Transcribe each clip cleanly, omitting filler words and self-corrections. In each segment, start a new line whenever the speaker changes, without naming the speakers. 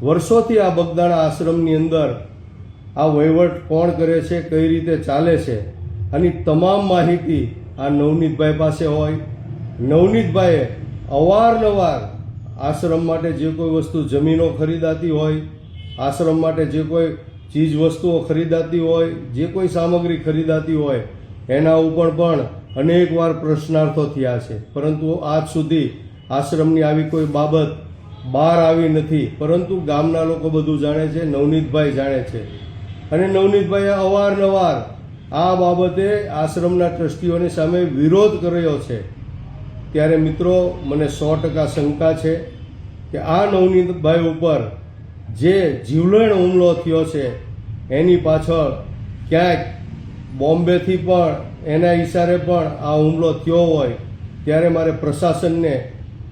વર્ષોથી આ બગદાણા આશ્રમની અંદર આ વહીવટ કોણ કરે છે, કઈ રીતે ચાલે છે, આની તમામ માહિતી આ નવનીતભાઈ પાસે હોય. નવનીતભાઈએ અવારનવાર આશ્રમ માટે જે કોઈ વસ્તુ જમીનો ખરીદાતી હોય, આશ્રમ માટે જે કોઈ ચીજ વસ્તુઓ ખરીદાતી હોય, જે કોઈ સામગ્રી ખરીદાતી હોય, એના ઉપર પણ અનેકવાર પ્રશ્નાર્થો થયા છે. પરંતુ આજ સુધી આશ્રમની આવી કોઈ બાબત બહાર આવી નથી. પરંતુ ગામના લોકો બધું જાણે છે, નવનીતભાઈ જાણે છે. અને નવનીતભાઈએ અવારનવાર આ બાબતે આશ્રમના ટ્રસ્ટીઓની સામે વિરોધ કર્યો છે. ત્યારે મિત્રો, મને 100% શંકા છે કે આ નવનીતભાઈ ઉપર જે જીવલેણ હુમલો થયો છે એની પાછળ ક્યાંક બોમ્બેથી પણ એના ઈશારે પણ આ હુમલો થયો હોય. ત્યારે મારે પ્રશાસનને,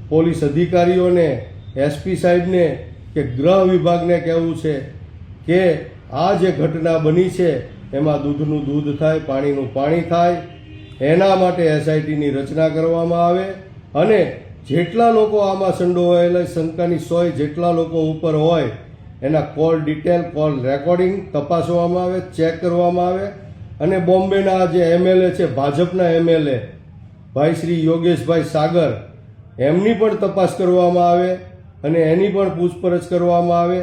પોલીસ અધિકારીઓને, એસપી સાહેબને કે ગૃહ વિભાગને કહેવું છે કે આ જે ઘટના બની છે એમાં દૂધનું દૂધ થાય, પાણીનું પાણી થાય. એના માટે એસઆઈટીની રચના કરવામાં આવે અને જેટલા લોકો આમાં સંડોવાયેલા, શંકાની 100 જેટલા લોકો ઉપર હોય એના કોલ ડિટેલ, કોલ રેકોર્ડિંગ તપાસવામાં આવે, ચેક કરવામાં આવે. અને બોમ્બેના જે એમએલએ છે, ભાજપના એમએલએ ભાઈ શ્રી યોગેશભાઈ સાગર, એમની પણ તપાસ કરવામાં આવે અને એની પણ પૂછપરછ કરવામાં આવે.